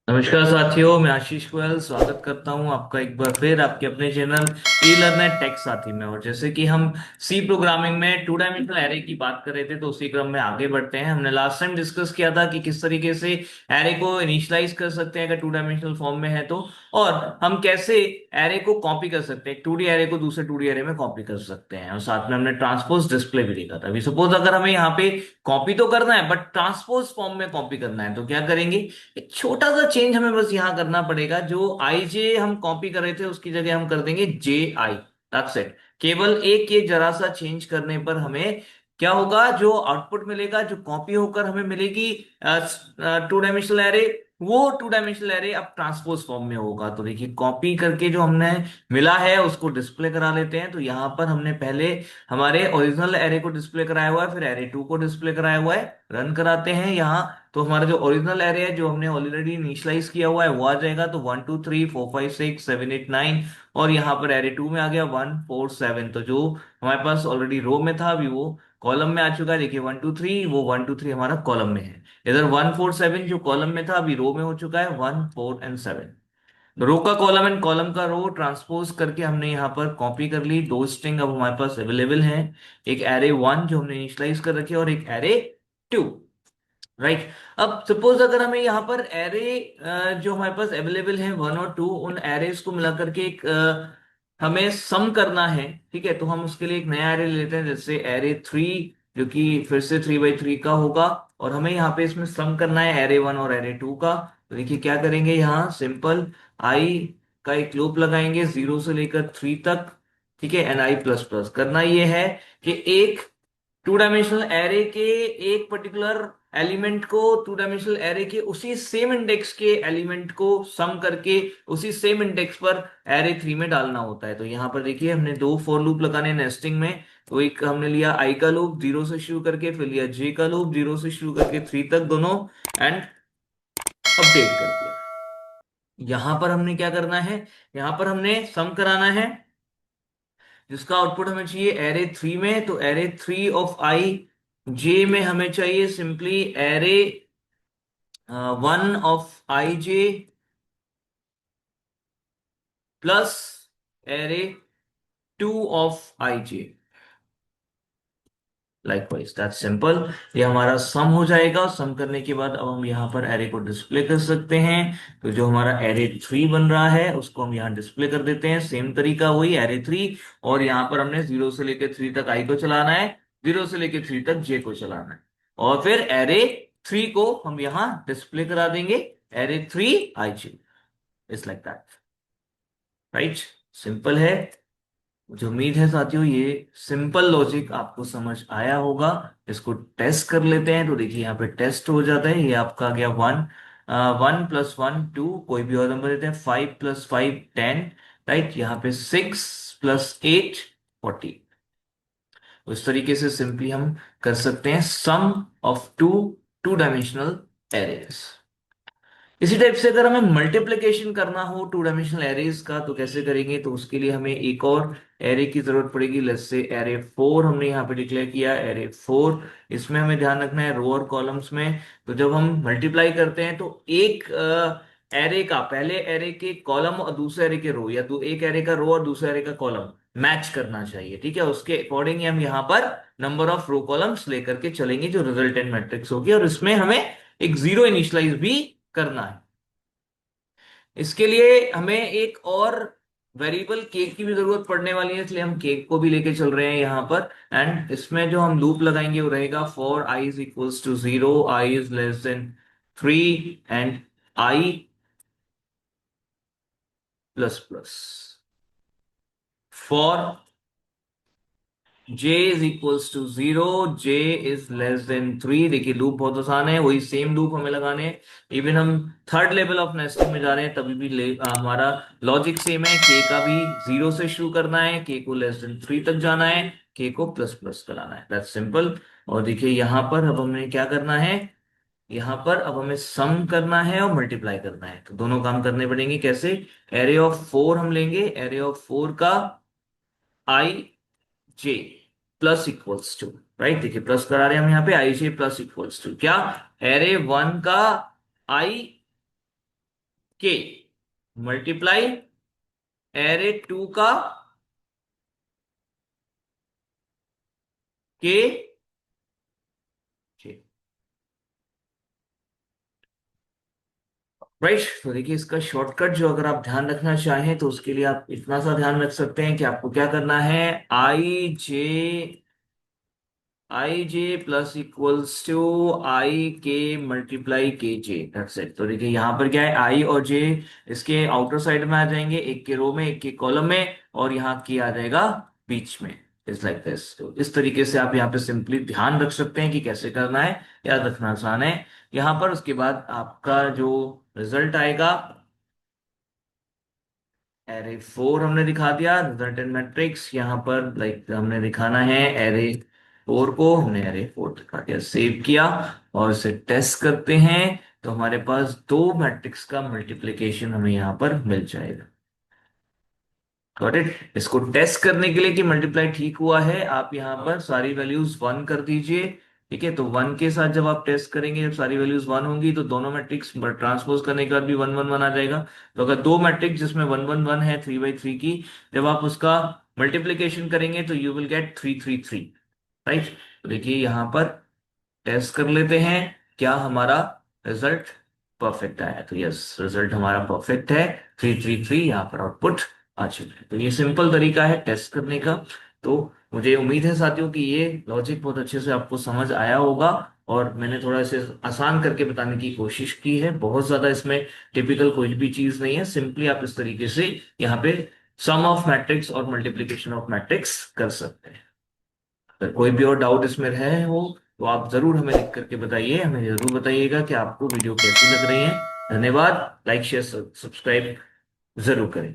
नमस्कार साथियों, मैं आशीष गोयल स्वागत करता हूं आपका एक बार फिर आपके अपने चैनल ई लर्नर टेक साथी में। और जैसे कि हम सी प्रोग्रामिंग में टू डायमेंशनल एरे की बात कर रहे थे, तो उसी क्रम में आगे बढ़ते हैं। हमने लास्ट टाइम डिस्कस किया था कि किस तरीके से एरे को इनिशियलाइज कर सकते हैं अगर टू डायमेंशनल फॉर्म में है तो, और हम कैसे एरे को कॉपी कर सकते हैं, एक 2D एरे को दूसरे 2D एरे में कॉपी कर सकते हैं। और साथ में हमने ट्रांसपोज डिस्प्ले भी देखा था। अभी सपोज अगर हमें यहाँ पे कॉपी तो करना है बट ट्रांसपोज फॉर्म में कॉपी करना है, तो क्या करेंगे? एक छोटा सा चेंज हमें बस यहां करना पड़ेगा। जो आई जे हम कॉपी कर रहे थे उसकी जगह हम कर देंगे जे आई। That's it. केवल एक ये जरा सा चेंज करने पर हमें क्या होगा, जो आउटपुट मिलेगा, जो कॉपी होकर हमें मिलेगी टू डायमेंशनल एरे, वो टू डायमेंशनल एरे अब ट्रांसपोज फॉर्म में होगा। तो देखिए, कॉपी करके जो हमने मिला है उसको डिस्प्ले करा लेते हैं। तो यहां पर हमने पहले हमारे ओरिजिनल एरे को डिस्प्ले कराया हुआ है, फिर एरे टू को डिस्प्ले कराया हुआ है। रन कराते हैं यहाँ, तो हमारा जो ओरिजिनल एरे है जो हमने ऑलरेडी इनिशियलाइज किया हुआ है वो आ जाएगा। तो 1 2 3 4 5 6 7 8 9, और यहाँ पर एरे टू में आ गया 1 4 7। तो जो हमारे पास ऑलरेडी रो में था अभी वो कॉलम में आ चुका है। देखिए 1 2 3, वो 1 2 3 हमारा कॉलम में है। इधर 1 4 7 जो कॉलम में था अभी रो में हो चुका है 1 4 एंड 7। रो का कॉलम एंड कॉलम का रो ट्रांसपोज करके हमने यहाँ पर कॉपी कर ली। दो स्ट्रिंग अब हमारे पास अवेलेबल हैं, एक एरे वन जो हमने इनिशियलाइज कर रखी है और एक एरे टू। राइट। अब सपोज अगर हमें यहाँ पर एरे जो हमारे पास अवेलेबल है वन और टू, उन एरेज को मिला करके एक हमें सम करना है। ठीक है, तो हम उसके लिए एक नया एरे लेते हैं, जैसे एरे थ्री, जो कि फिर से 3 by 3 का होगा। और हमें यहाँ पे इसमें सम करना है एरे वन और एरे टू का। तो देखिए क्या करेंगे, यहाँ सिंपल आई का एक लूप लगाएंगे 0 से लेकर 3 तक। ठीक है, एंड आई प्लस प्लस करना ये है कि एक टू डायमेंशनल एरे के एक पर्टिकुलर एलिमेंट को टू डायमेंशनल एरे के उसी सेम इंडेक्स के एलिमेंट को सम करके उसी सेम इंडेक्स पर एरे थ्री में डालना होता है। तो यहाँ पर देखिए हमने दो फॉर लूप लगाने नेस्टिंग में। तो एक हमने लिया आई का लूप 0 से शुरू करके, फिर लिया जे का लूप 0 से शुरू करके 3 तक दोनों, एंड अपडेट कर दिया। यहां पर हमने क्या करना है, यहां पर हमने सम कराना है जिसका आउटपुट हमें चाहिए एरे थ्री में। तो एरे थ्री ऑफ आई जे में हमें चाहिए simply array one of I J plus array two of I J. Likewise that simple. ये हमारा सम हो जाएगा। सम करने के बाद अब हम यहाँ पर एरे को डिस्प्ले कर सकते हैं। तो जो हमारा एरे थ्री बन रहा है उसको हम यहाँ डिस्प्ले कर देते हैं, सेम तरीका वही एरे थ्री। और यहाँ पर हमने 0 से लेकर 3 तक आई को चलाना है, 0 से लेकर 3 तक जे को चलाना है, और फिर एरे थ्री को हम यहाँ डिस्प्ले करा देंगे array three I J. It's like that. Right. Simple है। मुझे उम्मीद है साथियों ये सिंपल लॉजिक आपको समझ आया होगा। इसको टेस्ट कर लेते हैं। तो देखिए यहाँ पे टेस्ट हो जाता है। ये आपका आ गया 1 + 1 2, कोई भी और नंबर देते हैं, 5 + 5 10। राइट, यहाँ पे 6 + 8 40। तो इस तरीके से सिंपली हम कर सकते हैं सम ऑफ टू डायमेंशनल एरेज। इसी टाइप से अगर हमें मल्टीप्लिकेशन करना हो टू डायमेंशनल एरेज का तो कैसे करेंगे? तो उसके लिए हमें एक और एरे की जरूरत पड़ेगी। लेट्स से एरे फोर हमने यहाँ पे डिक्लेयर किया, एरे फोर। इसमें हमें ध्यान रखना है रो और कॉलम्स में। तो जब हम मल्टीप्लाई करते हैं तो एक एरे का, पहले एरे के कॉलम और दूसरे एरे के रो, या एक एरे का रो और दूसरे एरे का कॉलम मैच करना चाहिए। ठीक है, उसके अकॉर्डिंग हम यहाँ पर नंबर ऑफ रो कॉलम्स लेकर के चलेंगे जो रिजल्टेंट मैट्रिक्स होगी। और इसमें हमें एक जीरो इनिशियलाइज भी करना है। इसके लिए हमें एक और वेरिएबल केक की भी जरूरत पड़ने वाली है, इसलिए हम केक को भी लेके चल रहे हैं यहाँ पर। एंड इसमें जो हम लूप लगाएंगे वो रहेगा for i is equals to zero, i is less than three, and i plus plus. For j is equals to zero, j is less than three. देखिए लूप बहुत आसान है, वही सेम लूप हमें लगाने हैं। इवन हम थर्ड लेवल ऑफ नेस्टिंग में जा रहे हैं तभी भी हमारा लॉजिक सेम है। k का भी 0 से शुरू करना है, k को लेस देन थ्री तक जाना है, k को प्लस प्लस कराना है। That's simple. और देखिए यहाँ पर अब हमें क्या करना है, यहाँ पर अब हमें सम करना है और मल्टीप्लाई करना है। तो दोनों काम करने पड़ेंगे। कैसे? एरे ऑफ फोर हम लेंगे, एरे ऑफ फोर का आई जे प्लस इक्वल्स टू, राइट, देखिए प्लस करा रहे हैं हम यहाँ पे, आई जे प्लस इक्वल्स टू क्या, एरे वन का आई के मल्टीप्लाई एरे टू का के जे, राइट। तो देखिए इसका शॉर्टकट जो अगर आप ध्यान रखना चाहें तो उसके लिए आप इतना सा ध्यान रख सकते हैं कि आपको क्या करना है, आई जे प्लस इक्वल्स टू आई के मल्टीप्लाई के जे, दैट्स इट। तो देखिए यहाँ पर क्या है, आई और जे इसके आउटर साइड में आ जाएंगे, एक के रो में एक के कॉलम में, और यहाँ के आ जाएगा बीच में, इज लाइक दिस। तो इस तरीके से आप यहाँ पे सिंपली ध्यान रख सकते हैं कि कैसे करना है, याद रखना आसान है यहाँ पर। उसके बाद आपका जो रिजल्ट आएगा, एरे फोर हमने दिखा दिया रिजल्टेंट मैट्रिक्स यहाँ पर, लाइक हमने दिखाना है एरे फोर को, हमने एरे फोर दिखा दिया, सेव किया और इसे टेस्ट करते हैं, तो हमारे पास दो मैट्रिक्स का मल्टीप्लिकेशन हमें यहाँ पर मिल जाएगा। Got it. इसको टेस्ट करने के लिए कि मल्टीप्लाई ठीक हुआ है, आप यहाँ पर सारी वैल्यूज वन कर दीजिए, ठीक है। तो वन के साथ जब आप टेस्ट करेंगे, जब सारी वैल्यूज वन होंगी तो दोनों मैट्रिक्स ट्रांसपोज करने के बाद भी वन वन वन आ जाएगा। तो अगर दो मैट्रिक्स जिसमें वन वन वन है थ्री बाई थ्री की, जब आप उसका मल्टीप्लीकेशन करेंगे तो you will get three three three, right. तो देखिए यहाँ पर टेस्ट कर लेते हैं क्या हमारा रिजल्ट परफेक्ट आया है। तो यस, रिजल्ट हमारा परफेक्ट है, थ्री थ्री थ्री यहाँ पर आउटपुट आ चुका है। तो ये सिंपल तरीका है टेस्ट करने का। तो मुझे उम्मीद है साथियों कि ये लॉजिक बहुत अच्छे से आपको समझ आया होगा, और मैंने थोड़ा इसे आसान करके बताने की कोशिश की है, बहुत ज्यादा इसमें टिपिकल कोई भी चीज नहीं है, सिंपली आप इस तरीके से यहाँ पे सम ऑफ मैट्रिक्स और मल्टीप्लीकेशन ऑफ मैट्रिक्स कर सकते हैं। अगर कोई भी और डाउट इसमें रहे हो तो आप जरूर हमें लिख करके बताइए, हमें जरूर बताइएगा कि आपको वीडियो कैसी लग रही है। धन्यवाद, लाइक शेयर सब्सक्राइब जरूर करें।